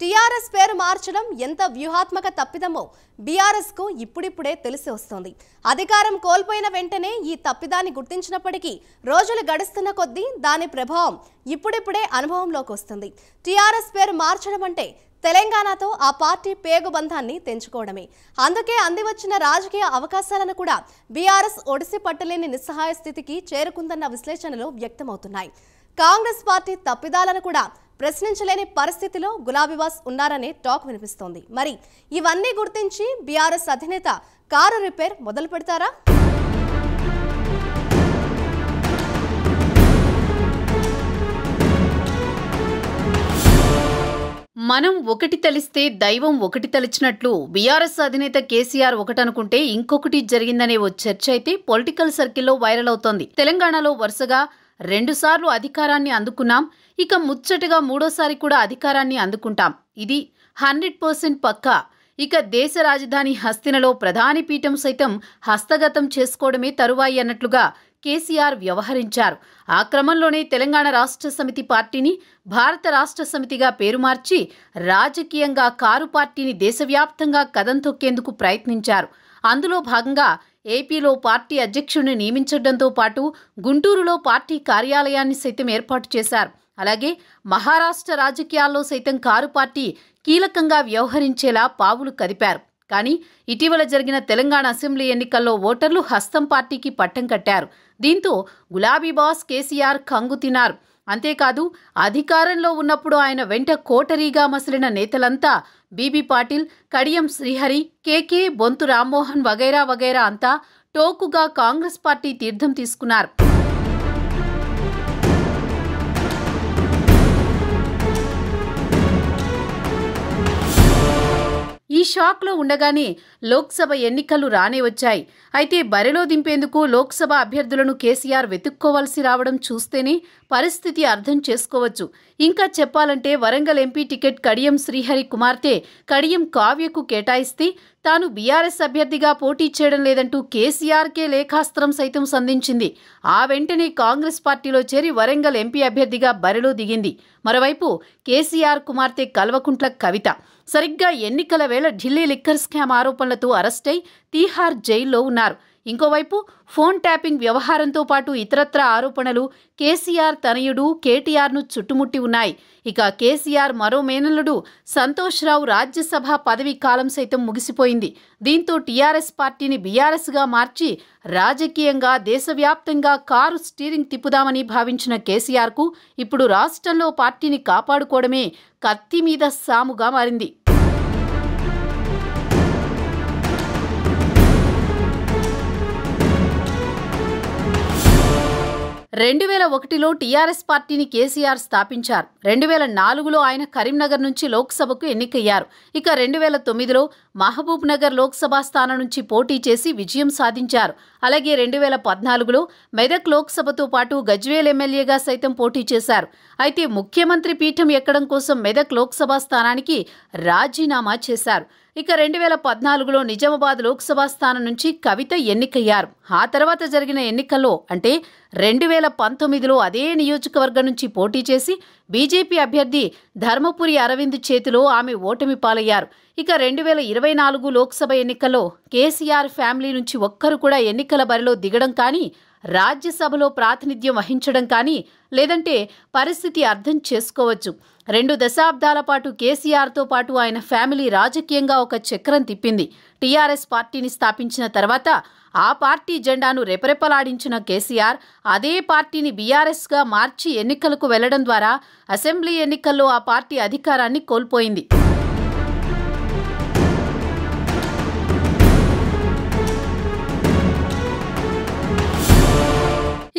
TRS పేరు మార్చడం ఎంత వ్యూహాత్మక తప్పిదమో బీఆర్ఎస్ కు ఇప్పుడిప్పుడే తెలిసి వస్తుంది. అధికారం కోల్పోయిన వెంటనే ఈ తప్పిదాన్ని గుర్తించినప్పటికీ రోజులు గడుస్తున్న కొద్దీ దాని ప్రభావం ఇప్పుడిప్పుడే అనుభవంలోకి వస్తుంది. టీఆర్ఎస్ పేరు మార్చడం అంటే తెలంగాణతో ఆ పార్టీ పేగుబంధాన్ని తెంచుకోవడమే. అందుకే అందివచ్చిన రాజకీయ అవకాశాలను కూడా బీఆర్ఎస్ ఒడిసి పట్టలేని నిస్సహాయ స్థితికి చేరుకుందన్న విశ్లేషణలు వ్యక్తమవుతున్నాయి. కాంగ్రెస్ పార్టీ తప్పిదాలను కూడా ప్రశ్నించలేని పరిస్థితిలో గులాబీబాస్ ఉన్నారనే టాక్ వినిపిస్తోంది. మరి ఇవన్నీ గుర్తించి బీఆర్ఎస్ అధినేత కారు రిపేర్ మొదలు పెడతారా? మనం ఒకటి తలిస్తే దైవం ఒకటి తలిచినట్లు బీఆర్ఎస్ అధినేత కేసీఆర్ ఒకటనుకుంటే ఇంకొకటి జరిగిందనే ఓ చర్చ అయితే పొలిటికల్ సర్కిల్లో వైరల్ అవుతోంది. తెలంగాణలో వరుసగా 2 సార్లు అధికారాన్ని అందుకున్నాం, ఇక ముచ్చటగా 3వసారి కూడా అధికారాన్ని అందుకుంటాం. ఇది 100% పక్కా. ఇక దేశ రాజధాని హస్తినలో ప్రధాని పీఠం సైతం హస్తగతం చేసుకోవడమే తరువాయి అన్నట్లుగా కేసీఆర్ వ్యవహరించారు. ఆ క్రమంలోనే తెలంగాణ రాష్ట్ర సమితి పార్టీని భారత రాష్ట్ర సమితిగా పేరు మార్చి రాజకీయంగా కారు పార్టీని దేశవ్యాప్తంగా కదం తొక్కేందుకు ప్రయత్నించారు. అందులో భాగంగా ఏపీలో పార్టీ అధ్యక్షుడిని నియమించడంతో పాటు గుంటూరులో పార్టీ కార్యాలయాన్ని సైతం ఏర్పాటు చేశారు. అలాగే మహారాష్ట్ర రాజకీయాల్లో సైతం కారు పార్టీ కీలకంగా వ్యవహరించేలా పావులు కదిపారు. కానీ ఇటీవల జరిగిన తెలంగాణ అసెంబ్లీ ఎన్నికల్లో ఓటర్లు హస్తం పార్టీకి పట్టం కట్టారు. దీంతో గులాబీ బాస్ కేసీఆర్ కంగు తిన్నారు. అంతేకాదు అధికారంలో ఉన్నప్పుడు ఆయన వెంట కోటరీగా మసిలిన నేతలంతా బీబీ పాటిల్, కడియం శ్రీహరి, కేకే, బొంతు రామ్మోహన్ వగైరా వగైరా అంతా టోకుగా కాంగ్రెస్ పార్టీ తీర్థం తీసుకున్నారు. ఈ షాక్లో ఉండగానే లోక్సభ ఎన్నికలు రానే వచ్చాయి. అయితే బరిలో దింపేందుకు లోక్సభ అభ్యర్థులను కేసీఆర్ వెతుక్కోవాల్సి రావడం చూస్తేనే పరిస్థితి అర్థం చేసుకోవచ్చు. ఇంకా చెప్పాలంటే వరంగల్ ఎంపీ టికెట్ కడియం శ్రీహరి కుమార్తె కడియం కావ్యకు కేటాయిస్తే తాను బీఆర్ఎస్ అభ్యర్థిగా పోటీ చేయడం లేదంటూ కేసీఆర్కే లేఖాస్త్రం సైతం సంధించింది. ఆ వెంటనే కాంగ్రెస్ పార్టీలో చేరి వరంగల్ ఎంపీ అభ్యర్థిగా బరిలో దిగింది. మరోవైపు కేసీఆర్ కుమార్తె కల్వకుంట్ల కవిత సరిగ్గా ఎన్నికల వేళ ఢిల్లీ లిక్కర్ స్కామ్ ఆరోపణలతో అరెస్టై తీహార్ జైల్లో ఉన్నారు. ఇంకోవైపు ఫోన్ ట్యాపింగ్ వ్యవహారంతో పాటు ఇతరత్ర ఆరోపణలు కేసీఆర్ తనయుడు కేటీఆర్ను చుట్టుముట్టి ఉన్నాయి. ఇక కేసీఆర్ మరో మేనల్లుడు సంతోష్ రావు రాజ్యసభ పదవీ కాలం సైతం ముగిసిపోయింది. దీంతో టీఆర్ఎస్ పార్టీని బీఆర్ఎస్గా మార్చి రాజకీయంగా దేశవ్యాప్తంగా కారు స్టీరింగ్ తిప్పుదామని భావించిన కేసీఆర్కు ఇప్పుడు రాష్ట్రంలో పార్టీని కాపాడుకోవడమే కత్తి మీద సాముగా మారింది. 2001లో టీఆర్ఎస్ పార్టీని కేసీఆర్ స్థాపించారు. 2004లో ఆయన కరీంనగర్ నుంచి లోక్సభకు ఎన్నికయ్యారు. ఇక 2009లో మహబూబ్ నగర్ లోక్సభ స్థానం నుంచి పోటీ చేసి విజయం సాధించారు. అలాగే 2014లో మెదక్ లోక్సభతో పాటు గజ్వేల్ ఎమ్మెల్యేగా సైతం పోటీ చేశారు. అయితే ముఖ్యమంత్రి పీఠం ఎక్కడం కోసం మెదక్ లోక్సభ స్థానానికి రాజీనామా చేశారు. ఇక 2014లో నిజామాబాద్ లోక్సభ స్థానం నుంచి కవిత ఎన్నికయ్యారు. ఆ తర్వాత జరిగిన ఎన్నికల్లో అంటే 2019లో అదే నియోజకవర్గం నుంచి పోటీ చేసి బీజేపీ అభ్యర్థి ధర్మపురి అరవింద్ చేతిలో ఆమె ఓటమి పాలయ్యారు. ఇక 2024 లోక్సభ ఎన్నికల్లో కేసీఆర్ ఫ్యామిలీ నుంచి ఒక్కరు కూడా ఎన్నికల బరిలో దిగడం కానీ రాజ్యసభలో ప్రాతినిధ్యం వహించడం కానీ లేదంటే పరిస్థితి అర్థం చేసుకోవచ్చు. 2 దశాబ్దాల పాటు కేసీఆర్తో పాటు ఆయన ఫ్యామిలీ రాజకీయంగా ఒక చక్రం తిప్పింది. టీఆర్ఎస్ పార్టీని స్థాపించిన తర్వాత ఆ పార్టీ జెండాను రెపరెపలాడించిన కేసీఆర్ అదే పార్టీని బీఆర్ఎస్గా మార్చి ఎన్నికలకు వెళ్లడం ద్వారా అసెంబ్లీ ఎన్నికల్లో ఆ పార్టీ అధికారాన్ని కోల్పోయింది.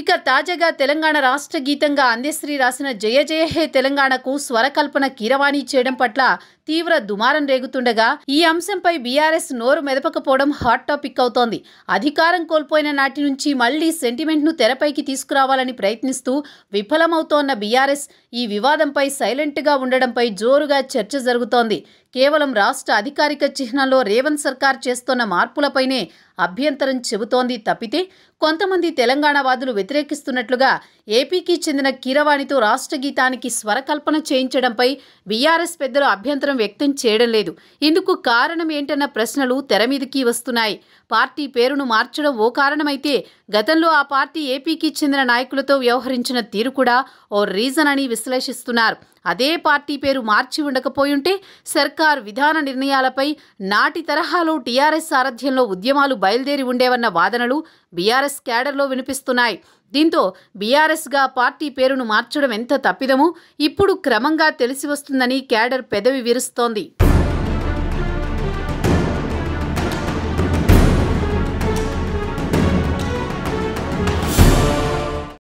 ఇక తాజాగా తెలంగాణ రాష్ట్ర గీతంగా అందశ్రీ రాసిన జయ జయ హే తెలంగాణకు స్వరకల్పన కీరవాణి చేయడం పట్ల తీవ్ర దుమారం రేగుతుండగా ఈ అంశంపై బీఆర్ఎస్ నోరు మెదపకపోవడం హాట్ టాపిక్ అవుతోంది. అధికారం కోల్పోయిన నాటి నుంచి మళ్లీ సెంటిమెంట్ను తెరపైకి తీసుకురావాలని ప్రయత్నిస్తూ విఫలమవుతోన్న బీఆర్ఎస్ ఈ వివాదంపై సైలెంట్గా ఉండడంపై జోరుగా చర్చ జరుగుతోంది. కేవలం రాష్ట్ర అధికారిక చిహ్నంలో రేవంత్ సర్కార్ చేస్తోన్న మార్పులపైనే అభ్యంతరం చెబుతోంది తప్పితే కొంతమంది తెలంగాణవాదులు వ్యతిరేకిస్తున్నట్లుగా ఏపీకి చెందిన కీరవాణితో రాష్ట్ర గీతానికి స్వరకల్పన చేయించడంపై బీఆర్ఎస్ పెద్దలు అభ్యంతరం వ్యక్తం చేయడం లేదు. ఇందుకు కారణం ఏంటన్న ప్రశ్నలు తెరమీదికి వస్తున్నాయి. పార్టీ పేరును మార్చడం ఓ కారణమైతే గతంలో ఆ పార్టీ ఏపీకి చెందిన నాయకులతో వ్యవహరించిన తీరు కూడా ఓ రీజన్ అని విశ్లేషిస్తున్నారు. అదే పార్టీ పేరు మార్చి ఉండకపోయుంటే సర్కారు విధాన నిర్ణయాలపై నాటి తరహాలో టీఆర్ఎస్ సారథ్యంలో ఉద్యమాలు బయలుదేరి ఉండేవన్న వాదనలు బీఆర్ఎస్ క్యాడర్లో వినిపిస్తున్నాయి. దీంతో బీఆర్ఎస్గా పార్టీ పేరును మార్చడం ఎంత తప్పిదమో ఇప్పుడు క్రమంగా తెలిసి వస్తుందని క్యాడర్ పెదవి విరుస్తోంది.